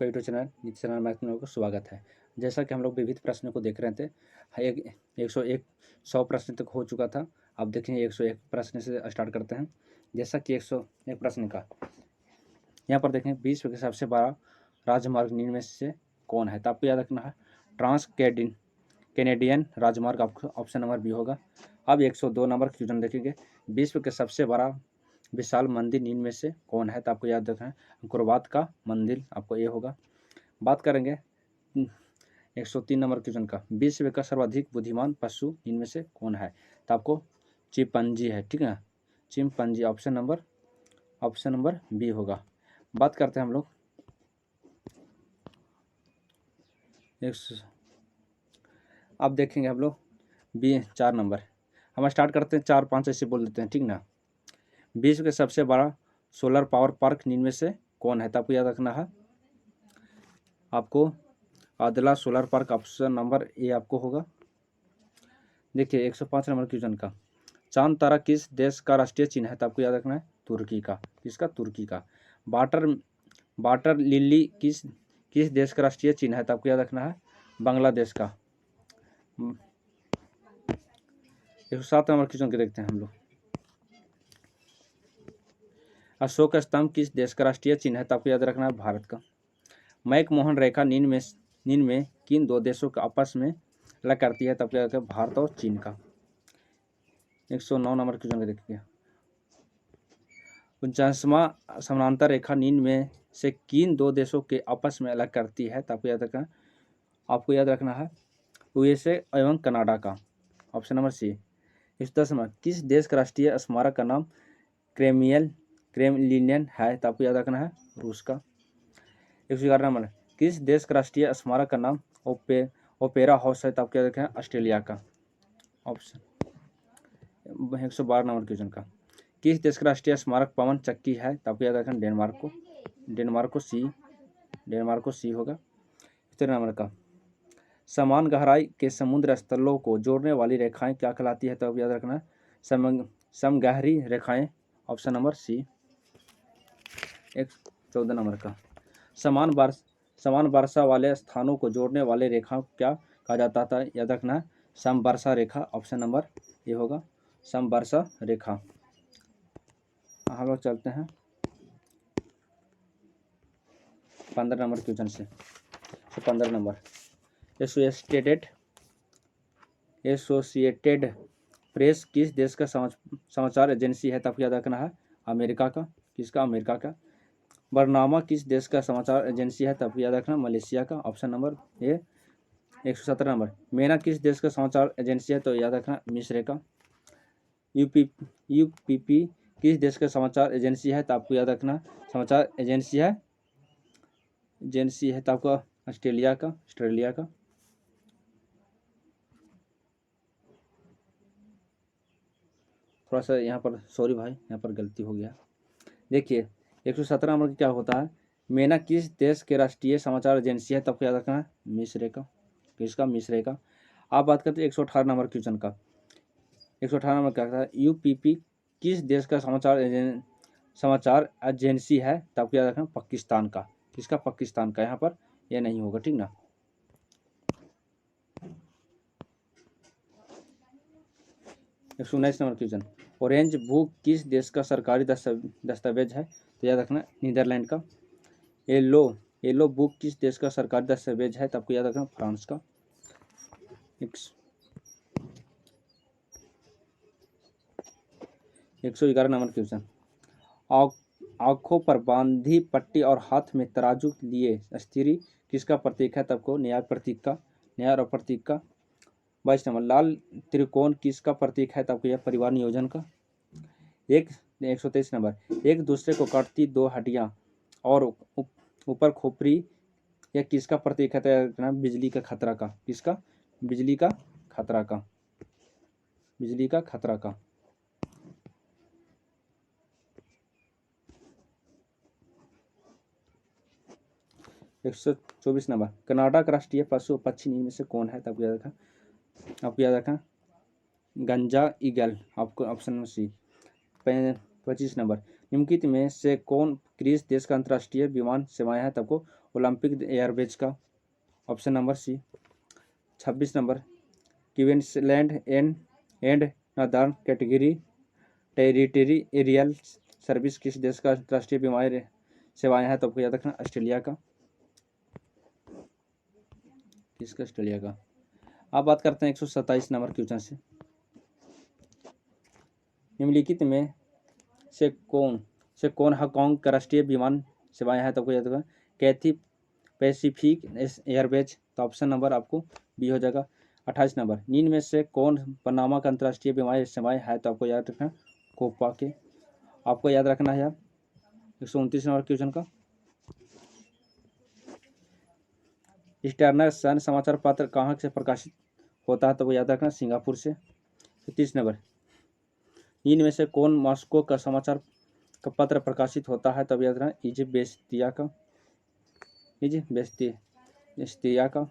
YouTube channel नीति channel में आप लोगों को स्वागत है। जैसा कि हम लोग विविध प्रश्नों को देख रहे थे, एक 101 100 प्रश्न तक हो चुका था। अब देखेंगे 101 प्रश्न से स्टार्ट करते हैं। जैसा कि 101 प्रश्न का यहाँ पर देखें, विश्व के सबसे बड़ा राजमार्ग निम्न में से कौन है? तो आपको याद रखना है ट्रांस कैनेडियन राजमार्ग, आपको ऑप्शन नंबर बी होगा। अब 102 नंबर क्वेश्चन देखेंगे, विश्व के सबसे बड़ा विशाल मंदिर निम्न में से कौन है? तो आपको याद रखना है अंकुरवात का मंदिर, आपको ये होगा। बात करेंगे 103 नंबर क्वेश्चन का, विश्व का सर्वाधिक बुद्धिमान पशु इनमें से कौन है? तो आपको चिंपैंजी है, ठीक है ना, चिंपैंजी, ऑप्शन नंबर बी होगा। बात करते हैं हम लोग अब देखेंगे हम लोग बी 4 नंबर। हम स्टार्ट करते हैं 4 5 ऐसे बोल देते हैं, ठीक ना। विश्व के सबसे बड़ा सोलर पावर पार्क निम्न में से कौन है? तो आपको याद रखना है आपको आदला सोलर पार्क, ऑप्शन नंबर ए आपको होगा। देखिए 105 नंबर क्वेश्चन का, चांद तारा किस देश का राष्ट्रीय चिन्ह है? तो आपको याद रखना है तुर्की का, किसका? तुर्की का। वाटर लिली किस देश का राष्ट्रीय चिन्ह है? तो आपको याद रखना है बांग्लादेश का। 107 नंबर क्वेश्चन के देखते हैं हम लोग, अशोक स्तंभ किस देश का राष्ट्रीय चिन्ह है? तो आपको याद रखना है भारत का। मैकमोहन रेखा निम्न में किन दो देशों का आपस में अलग करती है? तो आपको याद रखना है भारत और चीन का। 109 नंबर क्वेश्चन को देखिए, 49वां समानांतर रेखा निम्न में से किन दो देशों के आपस में अलग करती है? तो आपको याद रखना है यूएसए एवं कनाडा का, ऑप्शन नंबर सी। 110 नंबर, किस देश का राष्ट्रीय स्मारक का नाम क्रेमलिनियन है? तो आपको याद रखना है रूस का। 111 नंबर, किस देश का राष्ट्रीय स्मारक का नाम ओपेरा हाउस है? तो आपको याद रखना है ऑस्ट्रेलिया का, ऑप्शन। 112 नंबर क्वेश्चन का, किस देश का राष्ट्रीय स्मारक पवन चक्की है? तो आपको याद रखना डेनमार्क को सी होगा। 13 नंबर का, समान गहराई के समुद्र स्थलों को जोड़ने वाली रेखाएं क्या कहलाती है? तो याद रखना समगहरी रेखाएं, ऑप्शन नंबर सी। 14 नंबर का, समान वर्षा वाले स्थानों को जोड़ने वाले रेखा क्या कहा जाता था? याद रखना समवर्षा रेखा, ऑप्शन नंबर ये होगा समवर्षा रेखा। हम लोग चलते हैं 15 नंबर क्वेश्चन से। 15 नंबर, एसोसिएटेड प्रेस किस देश का समाचार एजेंसी है? तब याद रखना है अमेरिका का, किसका? अमेरिका का। बरनामा किस देश का समाचार एजेंसी है? तब याद रखना मलेशिया का, ऑप्शन नंबर ए। 117 नंबर, मेना किस देश का समाचार एजेंसी है? तो याद रखना मिस्र का। यूपीपी किस देश का समाचार एजेंसी है? तो आपको याद रखना समाचार एजेंसी है तो आपका ऑस्ट्रेलिया का। थोड़ा सा यहाँ पर सॉरी भाई, यहाँ पर गलती हो गया। देखिए 117 नंबर क्या होता है, मेना किस देश के राष्ट्रीय समाचार एजेंसी है? तब याद रखना है मिस्र का, किसका? मिस्र का। आप बात करते हैं 118 नंबर क्वेश्चन का। 118 नंबर क्या कहता है, यूपीपी किस देश का समाचार एजेंसी है? तब याद रखना पाकिस्तान का, किसका? पाकिस्तान का। यहाँ पर यह नहीं होगा, ठीक ना। एक 19 नंबर क्वेश्चन, ऑरेंज बुक किस देश का सरकारी दस्तावेज है? तो याद रखना नीदरलैंड का। येलो बुक किस देश का सरकारी दस्तावेज है? तो आपको याद रखना फ्रांस का। 111 नंबर क्वेश्चन, आंखों पर बांधी पट्टी और हाथ में तराजू लिए स्त्री किसका प्रतीक है? तब को न्याय और प्रतीक का। 22 नंबर, लाल त्रिकोण किसका प्रतीक है? तब को यह परिवार नियोजन का। 123 नंबर, एक दूसरे को काटती दो हड्डियां और ऊपर खोपड़ी, यह किसका प्रतीक है? तो बिजली का खतरा का, किसका? बिजली का खतरा का। 124 नंबर, कनाडा का राष्ट्रीय पशु पक्षी में से कौन है? तब आपको याद रखा गंजा ईगल, आपको ऑप्शन नंबर सी। 25 नंबर, निम्नलिखित में से कौन ग्रीस देश का अंतर्राष्ट्रीय विमान सेवाएं है? तब को ओलंपिक एयरवेज का, option number C. 26 number, Queensland and Northern category territory aerial service किस देश का अंतर्राष्ट्रीय विमान सेवाएं हैं? तो आपको याद रखना ऑस्ट्रेलिया का, किसका? ऑस्ट्रेलिया का। अब बात करते हैं 127 नंबर क्वेश्चन से। निम्नलिखित में से कौन हांगकांग का राष्ट्रीय विमान सेवाएं हैं? तो आपको याद रखना कैथी पैसिफिक एयरवेज, तो ऑप्शन नंबर आपको बी हो जाएगा। 28 नंबर, निम्न में से कौन पनामा का अंतर्राष्ट्रीय विमान सेवाएं है? तो आपको याद रखना कोपा के, आपको याद रखना है। 129 नंबर क्वेश्चन का, स्टर्नर सन समाचार पत्र कहाँ से प्रकाशित होता है? तो वो याद रखना सिंगापुर से। 30 नंबर, निम्न में से कौन मॉस्को का समाचार का पत्र प्रकाशित होता है? तब याद रखना इजिप्ट बेस्तिया का।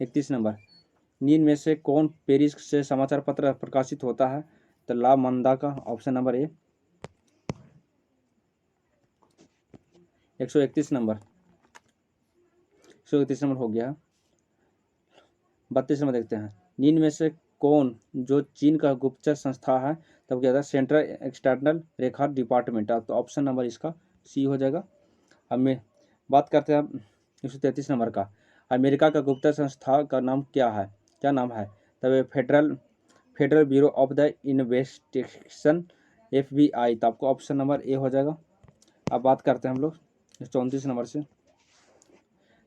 31 नंबर, निम्न में से कौन पेरिस से समाचार पत्र प्रकाशित होता है? तो ला मंदा का, ऑप्शन नंबर ए। 131 नंबर हो गया। 32 नंबर देखते हैं, निम्न में से कौन जो चीन का गुप्तचर संस्था है? तब क्या था सेंट्रल एक्सटर्नल रेखा डिपार्टमेंट, तो ऑप्शन नंबर इसका सी हो जाएगा। अब मैं बात करते हैं 133 नंबर का, अमेरिका का गुप्तचर संस्था का नाम क्या नाम है? तब federal bureau of the investigation FBI, तो आपको ऑप्शन नंबर ए हो जाएगा। अब बात करते हैं हम लोग 34 नंबर से,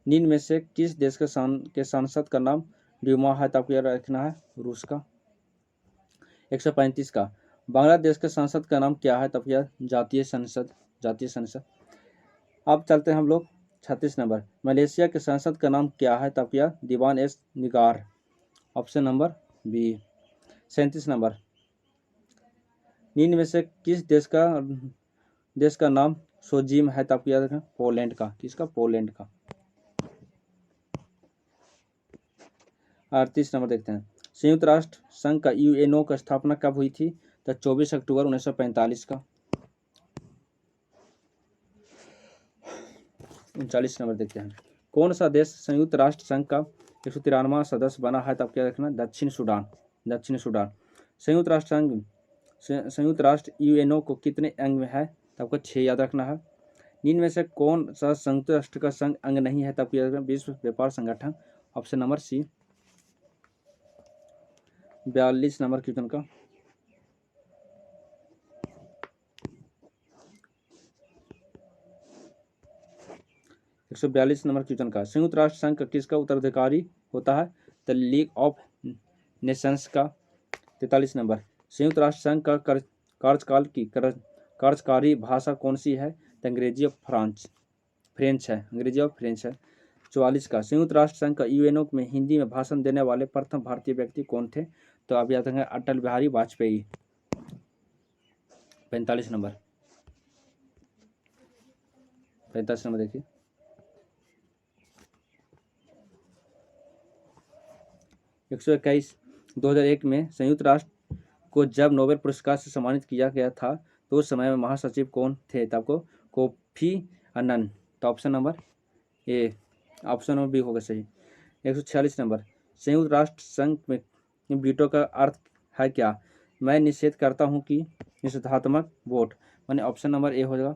निम्न में से किस देश के सांसद का नाम ड्यूमा है? तो आपको याद रखना है रूस का। 135 का, बांग्लादेश के सांसद का नाम क्या है? तब याद जातीय संसद। अब चलते हैं हम लोग 36 नंबर, मलेशिया के सांसद का नाम क्या है? तब याद दीवान एस निगार, ऑप्शन नंबर बी। 37 नंबर, निम्न में से किस देश का नाम सोजिम है? तब याद रखना पोलैंड का, किसका? पोलैंड का। 38 नंबर देखते हैं, संयुक्त राष्ट्र संघ का UNO का स्थापना कब हुई थी? तो 24 अक्टूबर 1945 का। 39 नंबर देखते हैं, कौन सा देश संयुक्त राष्ट्र संघ का 193वां सदस्य बना है? तब क्या रखना दक्षिण सूडान। संयुक्त राष्ट्र UNO को कितने अंग में है? तो आपको 6 याद रखना है। निम्न में से कौन सा संयुक्त राष्ट्र का संघ अंग नहीं है? तब याद रखना विश्व व्यापार संगठन, option number C. 42 number question का, संयुक्त राष्ट्र संघ का किसका उत्तराधिकारी होता है? द लीग ऑफ नेशंस का। 43 नंबर, संयुक्त राष्ट्र संघ का कार्यकाल की कार्यकारी भाषा कौन सी है? तो अंग्रेजी ऑफ फ्रेंच है। 44 का, संयुक्त राष्ट्र संघ का UNO में हिंदी में भाषण देने वाले प्रथम भारतीय व्यक्ति कौन थे? तो आप याद रखेंगे अटल बिहारी वाजपेयी। 45 नंबर देखिए, 121 2001 में संयुक्त राष्ट्र को जब नोबेल पुरस्कार से सम्मानित किया गया था तो उस समय में महासचिव कौन थे? तो आपको कोफी अन्नान, तो option number A, option number B होगा सही। 146 नंबर, संयुक्त राष्ट्र संघ में वीटो का अर्थ है क्या? मैं निषेध करता हूं कि निषेधात्मक वोट, मैंने ऑप्शन नंबर ए हो जाएगा,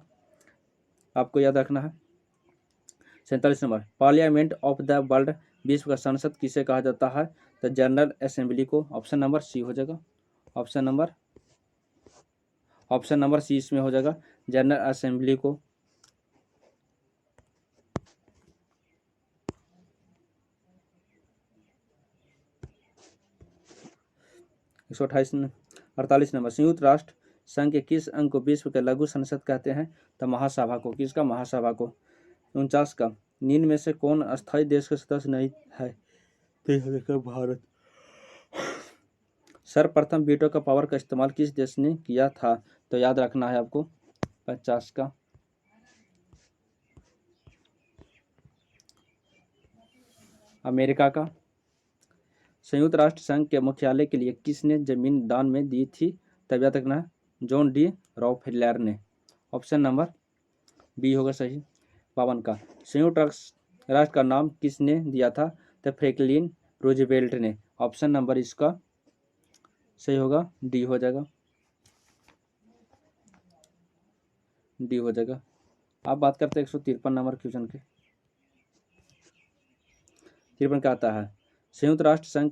आपको याद रखना है। 47 number, parliament of the world, विश्व का संसद किसे कहा जाता है? तो जनरल असेंबली को, ऑप्शन नंबर सी हो जाएगा। ऑप्शन नंबर सी इसमें हो जाएगा, जनरल असेंबली को। 148 नंबर, संयुक्त राष्ट्र संघ के किस अंग को विश्व के लघु संसद कहते हैं? तो महासभा को, किसका? महासभा को। 49 का, निम्न में से कौन अस्थायी देश का सदस्य नहीं है? तो भारत। सर्वप्रथम वीटो का पावर का इस्तेमाल किस देश ने किया था? तो याद रखना है आपको 50 का। अमेरिका का। संयुक्त राष्ट्र संघ के मुख्यालय के लिए किसने जमीन दान में दी थी? तब याद रखना है जॉन डी रॉकफेलर ने, ऑप्शन नंबर बी होगा सही। 52 का। संयुक्त राष्ट्र का नाम किसने दिया था? तो फ्रैंकलिन रूजवेल्ट ने। ऑप्शन नंबर इसका सही होगा डी हो जाएगा, डी हो जाएगा। आप बात करते हैं 153 नंबर क्वेश्चन के। 53 का आता है, संयुक्त राष्ट्र संघ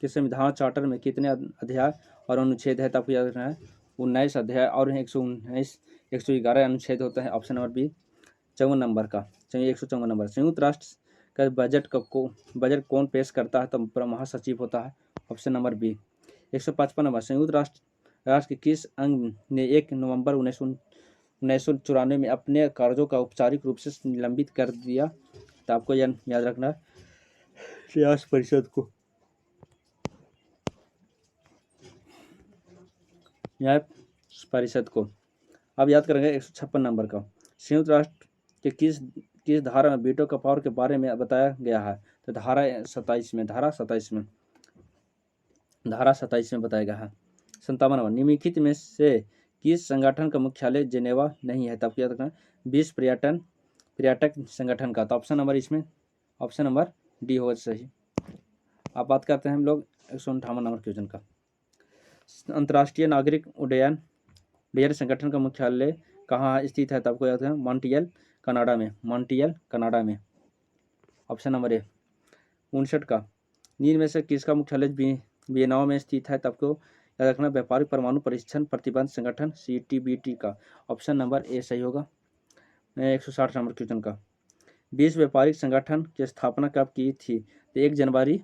के संविधान चार्टर में कितने अध्याय और अनुच्छेद है? तब याद रखना है 19 अध्याय और 119 111 अनुच्छेद होता है। ऑप्शन नंबर बी 54 नंबर का, चलिए 154 नंबर। संयुक्त राष्ट्र का बजट कौन पेश करता है? तो महासचिव होता है। Option number B. 155 नंबर, संयुक्त राष्ट्र के किस अंग ने 1 नवंबर 1994 में अपने कार्यों का औपचारिक रूप से निलंबित कर दिया? तो आपको याद रखना है न्यास परिषद को, न्याय परिषद को। अब याद करेंगे 156 नंबर का, संयुक्त राष्ट्र के किस धारा में वीटो का पावर के बारे में बताया गया है? तो धारा 27 में, धारा 27 में बताया गया है। 57 नंबर, निम्नलिखित में से किस संगठन का मुख्यालय जेनेवा नहीं है? तब याद रखना विश्व पर्यटक संगठन का। तो ऑप्शन नंबर इसमें ऑप्शन नंबर डी होगा सही। अब बात करते हैं हम लोग 158 नंबर क्वेश्चन का, अंतर्राष्ट्रीय नागरिक उड्डयन संगठन का मुख्यालय कहाँ स्थित है? तो आपको याद है मॉन्ट्रियल कनाडा में, मॉन्ट्रियल कनाडा में। ऑप्शन नंबर ए। 59 का, निम्न में से किसका मुख्यालय वियना में स्थित है? तो आपको याद रखना व्यापारिक परमाणु परीक्षण प्रतिबंध संगठन CTBT का। ऑप्शन नंबर ए सही होगा। 160 नंबर क्वेश्चन का, विश्व व्यापारिक संगठन की स्थापना कब की थी? तो 1 जनवरी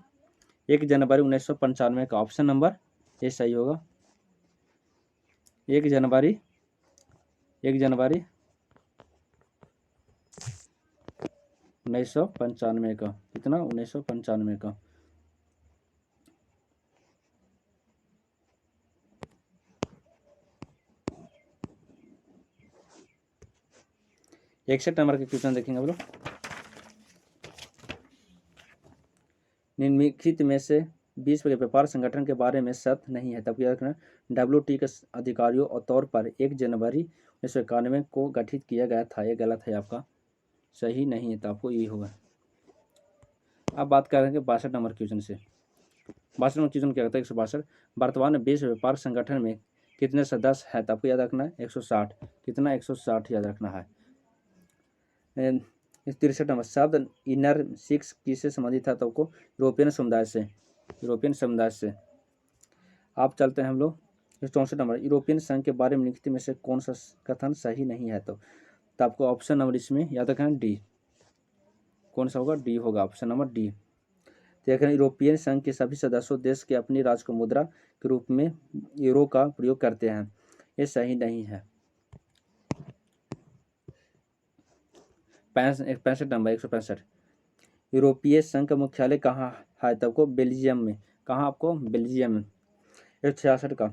1995 का। ऑप्शन नंबर ए सही होगा, 1 जनवरी 1995 का। कितना? 1995 का। इकसठ नंबर के क्वेश्चन देखेंगे हम लोग, निम्नलिखित में से विश्व के व्यापार संगठन के बारे में सत्य नहीं है? तब याद रखना WTO के अधिकारियों और तौर पर 1 जनवरी 1991 को गठित किया गया था। ये गलत है, आपका सही नहीं है, तो आपको ये होगा। अब बात करेंगे 62 नंबर क्वेश्चन से। 62 नंबर क्वेश्चन क्या कहता है? 162, वर्तमान में विश्व व्यापार संगठन में कितने सदस्य हैं? तो आपको याद रखना है 160। कितना? 160 याद रखना है। 63 नंबर, शब्द इनर सिक्स किससे संबंधित था? तो आपको यूरोपियन समुदाय से। आप चलते हैं हम लोग 64 नंबर, यूरोपियन संघ के बारे में निम्नलिखित में से कौन सा कथन सही नहीं है? तो आपको ऑप्शन नंबर इसमें याद रखना डी। कौन सा होगा? डी होगा, ऑप्शन नंबर डी। देखना यूरोपियन संघ के सभी सदस्यों देश के अपनी राष्ट्र मुद्रा के रूप में यूरो का प्रयोग करते हैं। ये सही नहीं है। 65 नंबर, 165, यूरोपीय संघ का मुख्यालय कहाँ है? तब को बेल्जियम में। कहाँ? आपको बेल्जियम में। 166 का,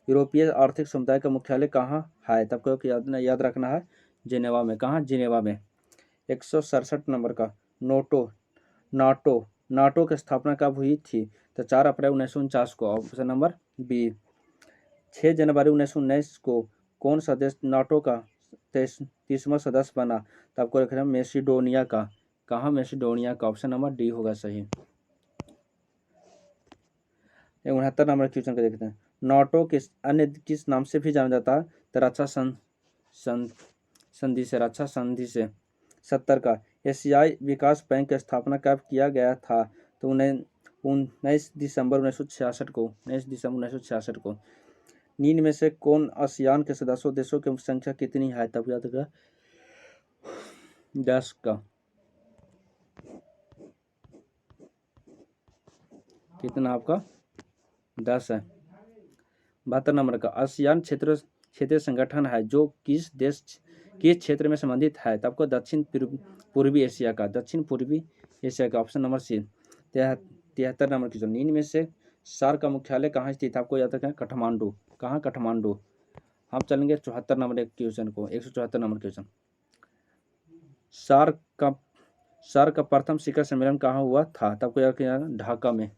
यूरोपीय आर्थिक समुदाय का मुख्यालय कहाँ है? तब को याद रखना है जिनेवा में। कहाँ? जिनेवा में। 167 नंबर का, नाटो की स्थापना कब हुई थी? तो 4 अप्रैल 1949 को। Option number B. 6 जनवरी 1919 को कौन सा देश नाटो का 30वां सदस्य बना? तो आपको रखना मैसेडोनिया का। कहाँ? मैसेडोनिया का। ऑप्शन नंबर डी होगा सही। 69 नंबर क्वेश्चन को देखते हैं, नाटो किस अन्य किस नाम से भी जाना जाता है? तो रक्षा संधि से, रक्षा संधि से। 70 का, एशियाई विकास बैंक की स्थापना कब किया गया था? तो 19 दिसंबर 1966 को। 19 दिसंबर 1966 को। निम्न में से कौन आसियान के सदस्य देशों की संख्या कितनी है? तब याद रखना 10 का। कितना? आपका 10 है। 72 नंबर का, आसियान क्षेत्रीय संगठन है जो किस क्षेत्र में संबंधित है? तो आपको दक्षिण पूर्वी एशिया का। दक्षिण पूर्वी एशिया का। Option number C. 73 number question, निम्न में से सार्क का मुख्यालय कहाँ स्थित है? आपको याद रखना काठमांडू। कहाँ? काठमांडू। हम चलेंगे 74 नंबर क्वेश्चन को। 174 नंबर क्वेश्चन, सार्क का प्रथम शिखर सम्मेलन कहाँ हुआ था? तब आपको याद रखना ढाका में।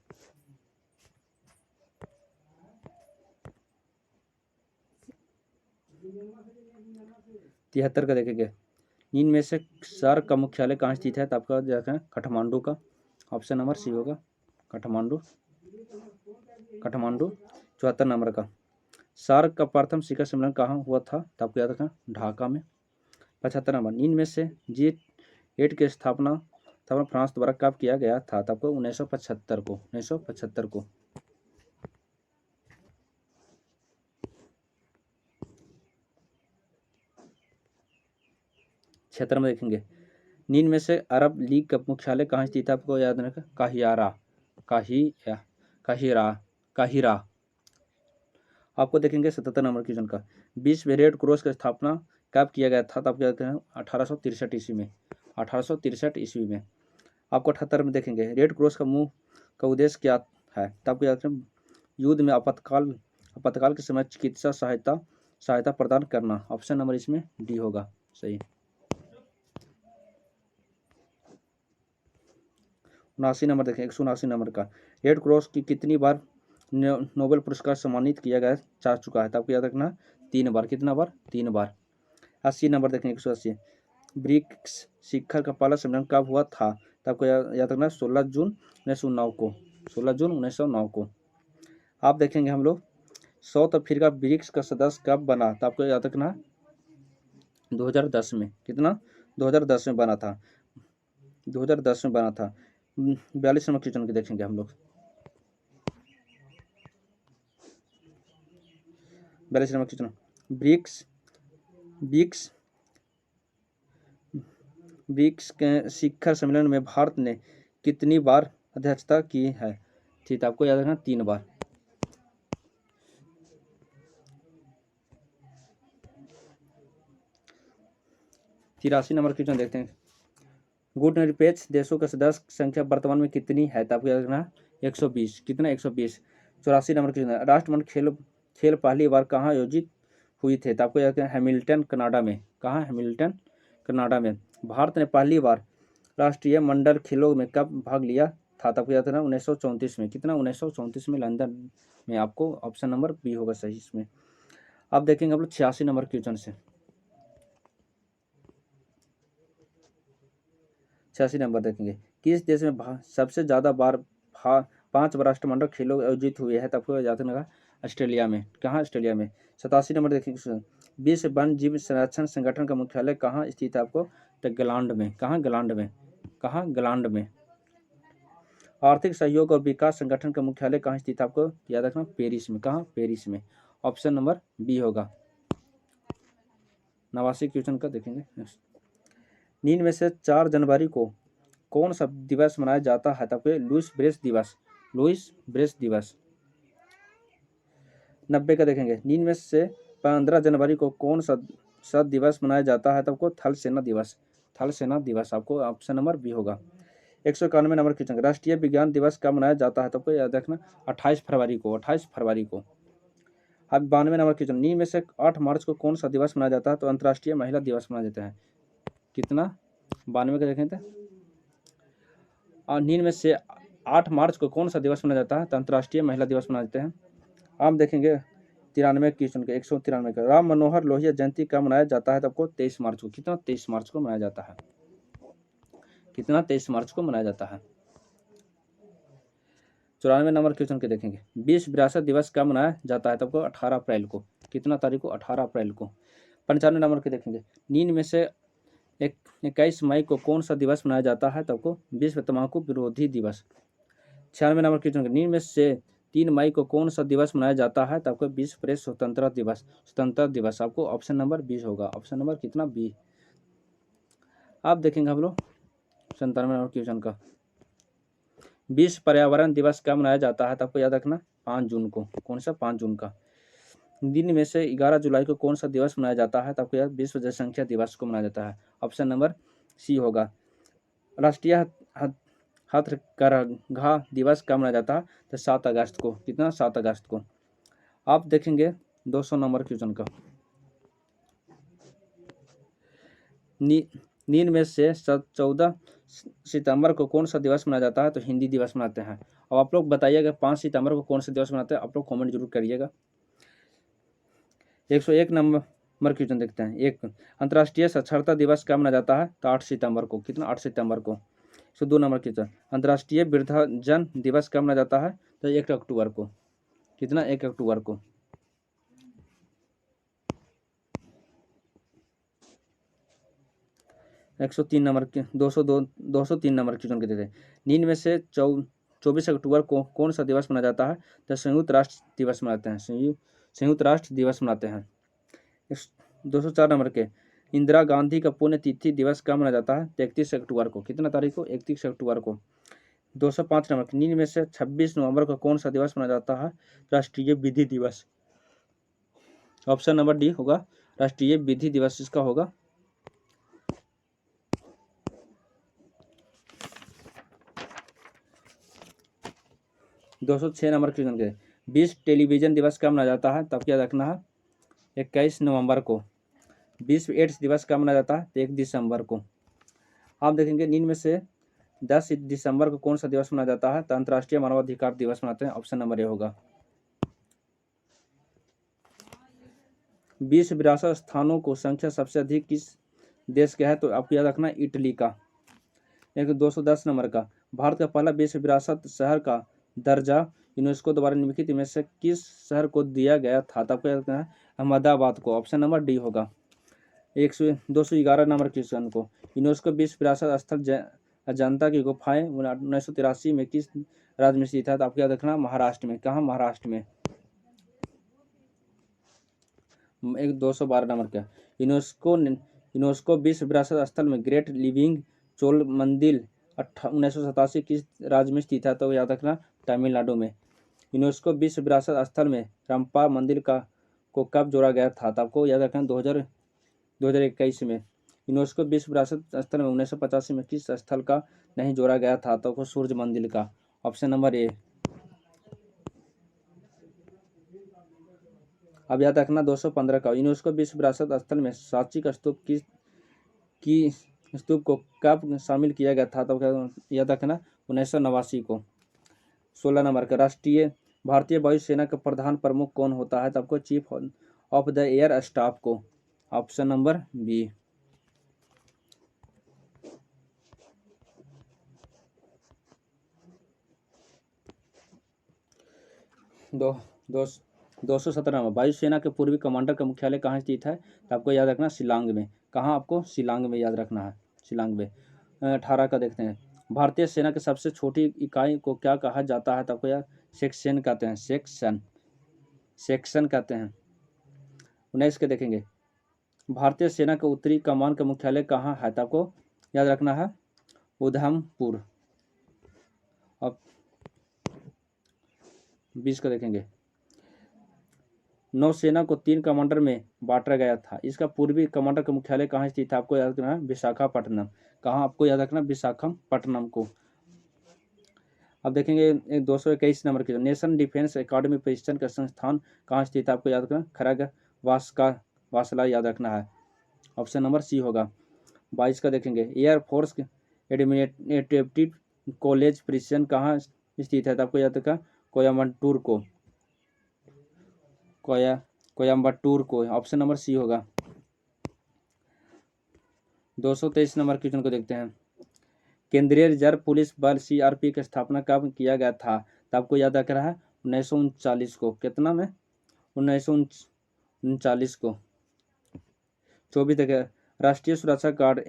73 का देखेंगे, नीन में से सार्क का मुख्यालय कहाँ स्थित है? तो आपका देखा काठमांडू का, ऑप्शन नंबर सी होगा काठमांडू। 74 नंबर का, सार्क का प्रथम शिखर सम्मेलन कहाँ हुआ था? तो आपको याद रखना ढाका में। 75 नंबर, नीन में से G8 की स्थापना फ्रांस द्वारा कब किया गया था? तो आपको 1975 को, 1975 को। 76 में देखेंगे, नीन में से अरब लीग का मुख्यालय कहाँ स्थित है? आपको याद रखना काहिरा। आपको देखेंगे 77 नंबर क्वेश्चन का, विश्व रेड क्रॉस की स्थापना कब किया गया था? तो आपको याद रखना 1863 ईस्वी में, 1863 ईस्वी में। आपको 78 में देखेंगे, रेड क्रॉस का मुख्य का उद्देश्य क्या है? तो आपको याद रखना युद्ध में आपातकाल के समय चिकित्सा सहायता प्रदान करना। ऑप्शन नंबर इसमें डी होगा सही। 79 नंबर देखें, 179 नंबर का, रेड क्रॉस की कितनी बार नोबेल पुरस्कार सम्मानित किया गया जा चुका है? तो आपको याद रखना 3 बार। कितना बार? 3 बार। 80 नंबर देखें, 180, ब्रिक्स शिखर का पहला सम्मेलन कब हुआ था? तो आपको याद रखना 16 जून 1909 को, 16 जून 1909 को। आप देखेंगे हम लोग साउथ अफ्रीका ब्रिक्स का सदस्य कब बना? तो आपको याद रखना 2010 में। कितना? 2010 में बना था, 2010 में बना था। 42 नंबर क्वेश्चन के देखेंगे हम लोग, 42 नंबर क्वेश्चन, ब्रिक्स के शिखर सम्मेलन में भारत ने कितनी बार अध्यक्षता की है? ठीक है, आपको याद रखना 3 बार। तिरासी नंबर क्वेश्चन देखते हैं, गुट निरपेक्ष देशों के सदस्य संख्या वर्तमान में कितनी है? तो आपको याद रखना 120। कितना? 120। 84 नंबर क्वेश्चन, राष्ट्रमंडल खेल पहली बार कहाँ आयोजित हुई थे? तो आपको याद रखना हैमिल्टन कनाडा में। कहाँ? हैमिल्टन कनाडा में। भारत ने पहली बार राष्ट्रीय मंडल खेलों में कब भाग लिया था? तो आपको याद रखना 1934 में। कितना? 1934 में लंदन में। आपको ऑप्शन नंबर बी होगा सही इसमें। आप देखेंगे हम लोग 86 नंबर क्वेश्चन से, 86 नंबर देखेंगे, किस देश में सबसे ज़्यादा बार 5 राष्ट्रमंडल खेलों आयोजित हुए हैं? तो आपको याद रखना ऑस्ट्रेलिया में। कहाँ? ऑस्ट्रेलिया में। 87 नंबर देखेंगे, विश्व वन जीव संरक्षण संगठन का मुख्यालय कहाँ स्थित है? आपको तो ग्लांड में। कहाँ? ग्लांड में। कहाँ? ग्लांड में। आर्थिक सहयोग और विकास संगठन का मुख्यालय कहाँ स्थित है? आपको याद रखना पेरिस में। कहाँ? पेरिस में। ऑप्शन नंबर बी होगा। 89 क्वेश्चन का देखेंगे, नीन में से 4 जनवरी को कौन सा दिवस मनाया जाता है? तब लुईस ब्रेस दिवस, लुईस ब्रेस दिवस। 90 का देखेंगे, नीन में से 15 जनवरी को कौन सा दिवस मनाया जाता है? तब को थल सेना दिवस, थल सेना दिवस। आपको ऑप्शन नंबर बी होगा। 191 नंबर क्वेश्चन, राष्ट्रीय विज्ञान दिवस कब मनाया जाता है? तब को याद रखना 28 फरवरी को, 28 फरवरी को। अब 92 नंबर क्वेश्चन, नीन में से 8 मार्च को कौन सा दिवस मनाया जाता है? तो अंतर्राष्ट्रीय महिला दिवस मनाया जाता है। कितना? 92 का देखें तो, और नीन में से 8 मार्च को कौन सा दिवस मनाया जाता है? तो अंतर्राष्ट्रीय महिला दिवस मनाए जाते हैं। आप देखेंगे 93 क्वेश्चन के, 193 का, राम मनोहर लोहिया जयंती कब मनाया जाता है? तो आपको 23 मार्च को। कितना? 23 मार्च को मनाया जाता है। कितना? 23 मार्च को मनाया जाता है। 94 नंबर क्वेश्चन के देखेंगे, विश्व विरासत दिवस कब मनाया जाता है? तो आपको 18 अप्रैल को। कितना तारीख को? 18 अप्रैल को। 95 नंबर के देखेंगे, नीन में से 21 मई को कौन सा दिवस मनाया जाता है? तो आपको विश्व तंबाकू विरोधी दिवस। 96 नंबर क्वेश्चन, नीन में से 3 मई को कौन सा दिवस मनाया जाता है? तो आपको विश्व प्रेस स्वतंत्रता दिवस, स्वतंत्रता दिवस। आपको ऑप्शन नंबर 20 होगा। ऑप्शन नंबर कितना? बी। आप देखेंगे हम लोग 97 नंबर क्वेश्चन का, विश्व पर्यावरण दिवस कब मनाया जाता है? तो आपको याद रखना 5 जून को। कौन सा? 5 जून का। दिन में से 11 जुलाई को कौन सा दिवस मनाया जाता है? तो आपको याद विश्व जनसंख्या दिवस को मनाया जाता है। ऑप्शन नंबर सी होगा। राष्ट्रीय हथकरघा दिवस कब मनाया जाता है? तो 7 अगस्त को। कितना? 7 अगस्त को। आप देखेंगे 200 नंबर क्वेश्चन का, नीन में से 14 सितंबर को कौन सा दिवस मनाया जाता है? तो हिंदी दिवस मनाते हैं। अब आप लोग बताइएगा 5 सितंबर को कौन सा दिवस मनाते हैं? आप लोग कमेंट जरूर करिएगा। 101 नंबर नंबर क्वेश्चन देखते हैं। एक, अंतर्राष्ट्रीय साक्षरता दिवस कब मनाया जाता है? तो 8 सितंबर को। कितना? 8 सितंबर को। 102 नंबर क्वेश्चन, अंतर्राष्ट्रीय वृद्धजन दिवस कब मनाया जाता है? तो 1 अक्टूबर को। कितना? 1 अक्टूबर को। 103 नंबर के 203 नंबर क्वेश्चन के देते हैं। निम्न में से 24 अक्टूबर को कौन सा दिवस मनाया जाता है? तो संयुक्त राष्ट्र दिवस मनाते हैं। संयुक्त राष्ट्र दिवस मनाते हैं। 204 नंबर के, इंदिरा गांधी का पुण्यतिथि दिवस कब मनाया जाता है? 31 अक्टूबर को। कितना तारीख को? 31 अक्टूबर को। 205 नंबर के, निम्न में से 26 नवंबर को कौन सा दिवस मनाया जाता है? राष्ट्रीय विधि दिवस। ऑप्शन नंबर डी होगा राष्ट्रीय विधि दिवस इसका होगा। 206 नंबर क्वेश्चन के, विश्व टेलीविजन दिवस कब मनाया जाता है? तब क्या रखना है? 21 नवंबर को। विश्व एड्स दिवस कब मनाया जाता है? 1 दिसंबर को। आप देखेंगे निम्न में से 10 दिसंबर को कौन सा दिवस मनाया जाता है? तो अंतर्राष्ट्रीय मानवाधिकार दिवस मनाते हैं। ऑप्शन नंबर ए होगा। विश्व विरासत स्थानों को संख्या सबसे अधिक किस देश का है? तो आपको याद रखना इटली का। एक 210 नंबर का, भारत का पहला विश्व विरासत शहर का दर्जा यूनेस्को द्वारा निम्नलिखित में से किस शहर को दिया गया था? तब याद रखना है अहमदाबाद को। ऑप्शन नंबर डी होगा। 211 नंबर क्वेश्चन को, यूनेस्को विश्व विरासत स्थल अजंता की गुफाएं 1983 में किस राज्य में स्थित है? तो आपको याद रखना महाराष्ट्र में। कहाँ? महाराष्ट्र में। एक 212 नंबर का, यूनेस्को विश्व विरासत स्थल में ग्रेट लिविंग चोल मंदिर 1987 किस राज्य में स्थित है? तो याद रखना तमिलनाडु में। यूनेस्को विश्व विरासत स्थल में रंपा मंदिर को कब जोड़ा गया था? तो आपको याद रखना 2021 में। यूनेस्को विश्व विरासत स्थल में 1985 में किस स्थल का नहीं जोड़ा गया था? तो सूर्य मंदिर का। ऑप्शन नंबर ए। अब याद रखना 215 का, यूनेस्को विश्व विरासत स्थल में सांची का स्तूप की स्तूप को कब शामिल किया गया था? तो याद रखना 1989 को। 16 नंबर का, भारतीय वायुसेना का प्रधान प्रमुख कौन होता है? तो आपको chief of the air staff को। Option number B. 217 नंबर, वायुसेना के पूर्वी कमांडर का मुख्यालय कहाँ स्थित है? तो आपको याद रखना शिलांग में। कहाँ? आपको शिलांग में याद रखना है। शिलांग में। 18 का देखते हैं, भारतीय सेना की सबसे छोटी इकाई को क्या कहा जाता है? तो आपको याद सेक्शन कहते हैं। सेक्शन कहते हैं। 19 के देखेंगे, भारतीय सेना के उत्तरी कमान का मुख्यालय कहाँ है? तो आपको याद रखना है उधमपुर। अब 20 का देखेंगे, नौसेना को 3 कमांडर में बांटा गया था, इसका पूर्वी कमांडर का मुख्यालय कहाँ स्थित है? आपको याद रखना है विशाखापट्टनम। कहाँ? आपको याद रखना विशाखापट्टनम को। अब देखेंगे 221 नंबर के, नेशनल डिफेंस एकेडमी प्रशिक्षण का संस्थान कहाँ स्थित है? आपको याद रखना खरग वासला याद रखना है। ऑप्शन नंबर सी होगा। 22 का देखेंगे, एयरफोर्स एडमिनिस्ट्रेटिव कॉलेज प्रशिक्षण कहाँ स्थित है? तो आपको याद रखना कोयम्बटूर को। ऑप्शन नंबर सी होगा। 223 नंबर क्वेश्चन को देखते हैं, केंद्रीय रिजर्व पुलिस बल सीआरपी की स्थापना कब किया गया था? तो आपको याद रख रहा है 1939 को। कितना में? 1939 को। 24 तक, राष्ट्रीय सुरक्षा गार्ड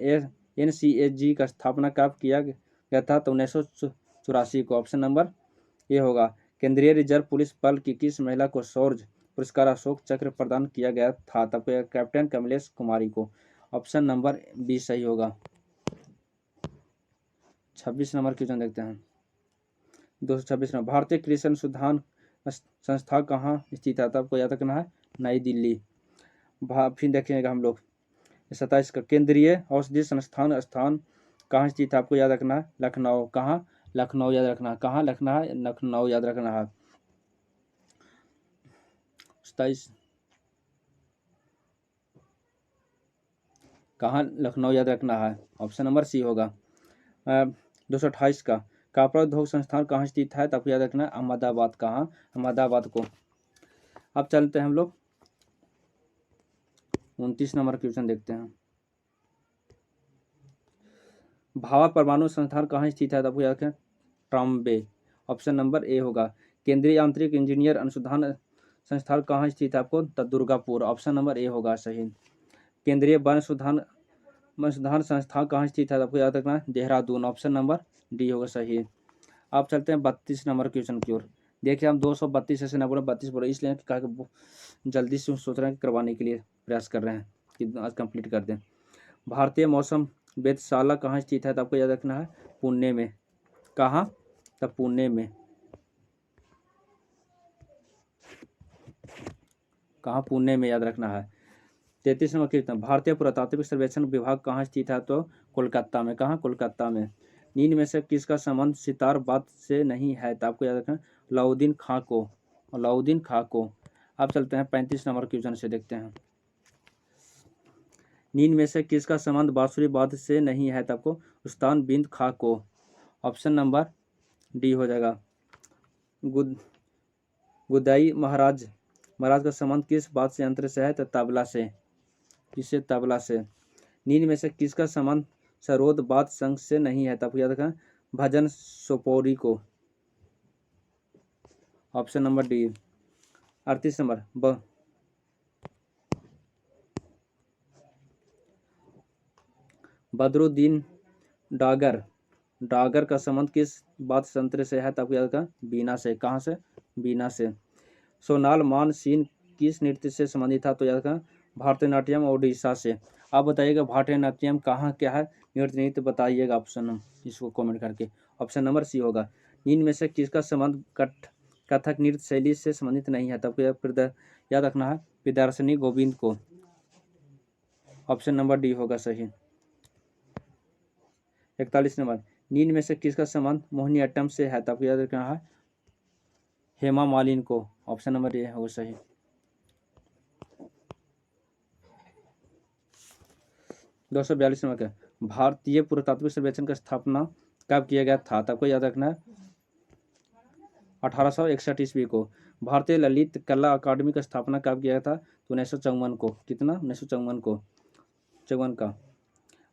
NCAG का स्थापना कब किया गया था? तो 1984 को। ऑप्शन नंबर ये होगा। केंद्रीय रिजर्व पुलिस बल की किस महिला को शौर्य पुरस्कार अशोक चक्र प्रदान किया गया था? तब कैप्टन कमलेश कुमारी को। ऑप्शन नंबर बी सही होगा। 26 नंबर क्वेश्चन देखते हैं। 226 नंबर, भारतीय कृषि अनुसंधान संस्था कहाँ स्थित है? आपको याद रखना है नई दिल्ली। फिर देखेंगे हम लोग 27 का, केंद्रीय औषधि संस्थान कहाँ स्थित है? आपको याद रखना है लखनऊ। कहाँ? लखनऊ याद रखना है। कहाँ? लखनऊ याद रखना है। 27 कहाँ? लखनऊ याद रखना है। ऑप्शन नंबर सी होगा। 228 का, कपड़ा उद्योग संस्थान कहाँ स्थित है? तो आपको याद रखना है अहमदाबाद। कहाँ? अहमदाबाद को। अब चलते हैं हम लोग 29 नंबर क्वेश्चन देखते हैं। भाभा परमाणु संस्थान कहाँ स्थित है? तो आपको याद रखें ट्रॉम्बे। ऑप्शन नंबर ए होगा। केंद्रीय यांत्रिक इंजीनियर अनुसंधान संस्थान कहाँ स्थित है? आपको दुर्गापुर। ऑप्शन नंबर ए होगा सही। केंद्रीय वन अनुसंधान संस्थान कहाँ स्थित है? आपको याद रखना देहरादून। ऑप्शन नंबर डी होगा सही। आप चलते हैं 32 नंबर क्वेश्चन की ओर। देखिए हम 232 ऐसे ना बोले 32 बोले, इसलिए कहा कि जल्दी से सोच रहे हैं कि करवाने के लिए प्रयास कर रहे हैं कि आज कंप्लीट कर दें। भारतीय मौसम वेधशाला कहाँ स्थित है? तो आपको याद रखना है पुणे में। कहाँ? तब पुणे में। कहाँ? पुणे में याद रखना है। 33 नंबर क्वेश्चन, भारतीय पुरातात्विक सर्वेक्षण विभाग कहाँ स्थित है? तो कोलकाता में। कहाँ? कोलकाता में। निम्न में से किसका संबंध सितार बात से नहीं है? तो आपको याद रखना अलाउद्दीन खां को। अलाउद्दीन खां को। अब चलते हैं 35 नंबर क्वेश्चन से देखते हैं। निम्न में से किसका संबंध बांसुरी वाद्य से नहीं है? तो आपको उस्ताद बिंद खां को। ऑप्शन नंबर डी हो जाएगा। गुदाई महाराज का संबंध किस बात से यंत्र से है? तो तबला से। किससे? तबला से। निम्न में से किसका संबंध सरोद बात संघ से नहीं है? तब याद रखना भजन सोपोरी को। Option number D. 38 number Badruddin Dagar का संबंध किस बात तंत्र से है? तब याद रखना बीना से। कहाँ से? बीना से। सोनाल मानसिंह किस नृत्य से संबंधित था? तो याद रखना भारतनाट्यम ओडिशा से। आप बताइएगा भारतनाट्यम कहाँ क्या है? नृत्य बताइएगा ऑप्शन इसको कमेंट करके। ऑप्शन नंबर सी होगा। निम्न में से किसका संबंध कथक नृत्य शैली से संबंधित नहीं है? तब याद रखना है प्रियदर्शनी गोविंद को। ऑप्शन नंबर डी होगा सही। 41 नंबर, निम्न में से किसका संबंध मोहिनीअट्टम से है? तब याद रखना है हेमा मालिनी को। ऑप्शन नंबर ए होगा सही। 242 नंबर का भारतीय पुरातात्विक सर्वेक्षण का स्थापना कब किया गया था? तब को याद रखना है 1861 ईस्वी को। भारतीय ललित कला अकादमी का स्थापना कब किया था? तो 1954 को। कितना? 1954 को। 54 का।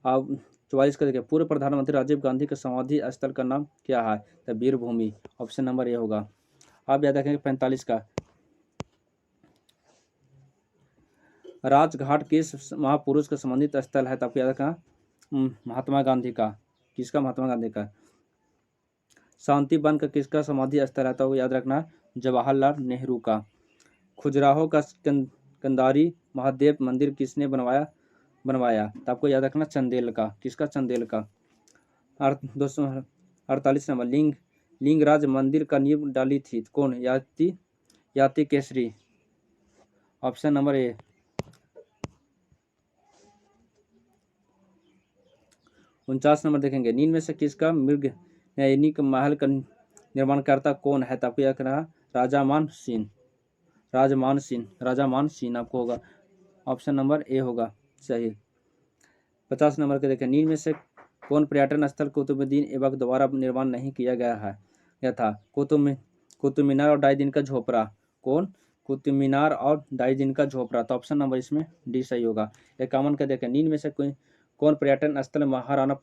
अब 44 का देखिए पूर्व प्रधानमंत्री राजीव गांधी के समाधि स्थल का नाम क्या है? तो वीर भूमि। ऑप्शन नंबर ए होगा। आप याद रखेंगे 45 का राजघाट किस महापुरुष का संबंधित स्थल है? तो आपको याद रखना महात्मा गांधी का। किसका? महात्मा गांधी का। शांति वन का किसका समाधि स्थल है? तो याद रखना जवाहरलाल नेहरू का। खजुराहो का कंदारी महादेव मंदिर किसने बनवाया? तो आपको याद रखना चंदेल का। किसका? चंदेल का। 248 नंबर लिंगराज मंदिर का नींव डाली थी कौन? याति केसरी। ऑप्शन नंबर ए। 49 नंबर देखेंगे निम्न में से किसका मृग न्यायिनी महल का निर्माणकर्ता कौन है? तो आपको याद रखना राजा मान सिंह आपको होगा। ऑप्शन नंबर ए होगा सही। 50 नंबर के देखें निम्न में से कौन पर्यटन स्थल कुतुबुद्दीन ऐबक द्वारा निर्माण नहीं किया गया था? कुतुब मीनार और ढाई दिन का झोपड़ा। कौन? कुतुब मीनार और ढाई दिन का झोपड़ा। तो ऑप्शन नंबर इसमें डी सही होगा। 51 का देखें निम्न में से कौन पर्यटन स्थल महाराणा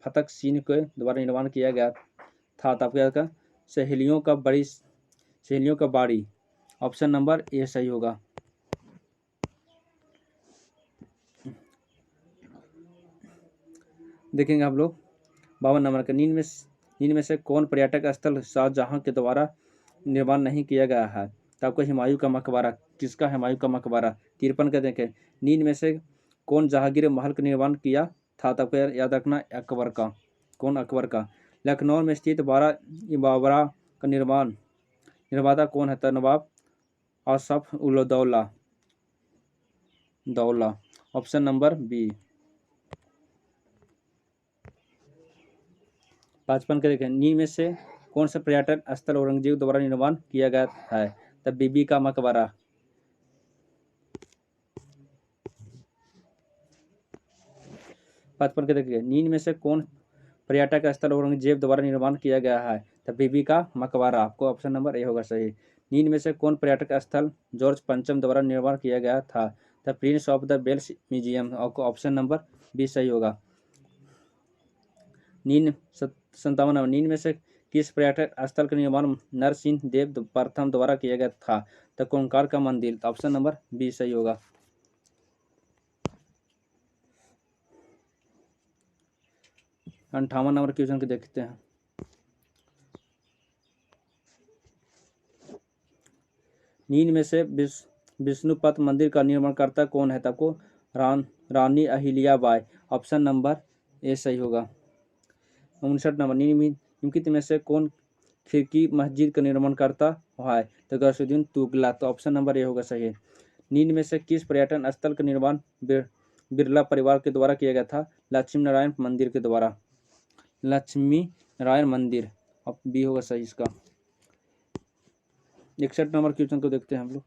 फतक सिंह के द्वारा निर्माण किया गया था? तो आपको याद सहेलियों का बाड़ी। ऑप्शन नंबर ए सही होगा। देखेंगे हम लोग 52 नंबर का निम्न में से कौन पर्यटक स्थल शाहजहां के द्वारा निर्माण नहीं किया गया है? तो आपको हुमायूं का मकबरा। किसका? हुमायूं का मकबरा। 53 का देखें निम्न में से कौन जहांगीर महल का निर्माण किया था? तब याद रखना अकबर का। कौन? अकबर का। लखनऊ में स्थित बारह इमामबाड़ा का निर्माता कौन है? तो Nawab Asaf ul Daula. Option number B. 55 का देखें निम्न में से कौन सा पर्यटन स्थल औरंगजेब द्वारा निर्माण किया गया है? तब बीबी का मकबरा। 55 के देखिए निम्न में से कौन पर्यटक स्थल औरंगजेब द्वारा निर्माण किया गया है? तब बीबी का मकबरा। आपको ऑप्शन नंबर ए होगा सही। निम्न में से कौन पर्यटक स्थल जॉर्ज पंचम द्वारा निर्माण किया गया था? The Prince of the Wales Museum, option number B सही होगा। 57 नींद में से किस पर्यटक स्थल का निर्माण नरसिंह देव प्रथम द्वारा किया गया था? द कोंकार का मंदिर, ऑप्शन नंबर बी सही होगा। 58 नंबर क्वेश्चन को देखते हैं। नींद में से विष्णुपद मंदिर का निर्माणकर्ता कौन है? तो आपको रानी अहिल्याबाई, ऑप्शन नंबर ए सही होगा। 59 नंबर निम्नलिखित में से कौन खिड़की मस्जिद का निर्माण करता हुआ है? तो गौसुद्दीन तुगलक, तो ऑप्शन नंबर ए होगा सही। नींद में से किस पर्यटन स्थल का निर्माण बिरला परिवार के द्वारा किया गया था? लक्ष्मी नारायण मंदिर के द्वारा, लक्ष्मी नारायण मंदिर, अब बी होगा सही इसका। 61 नंबर क्वेश्चन को देखते हैं हम लोग।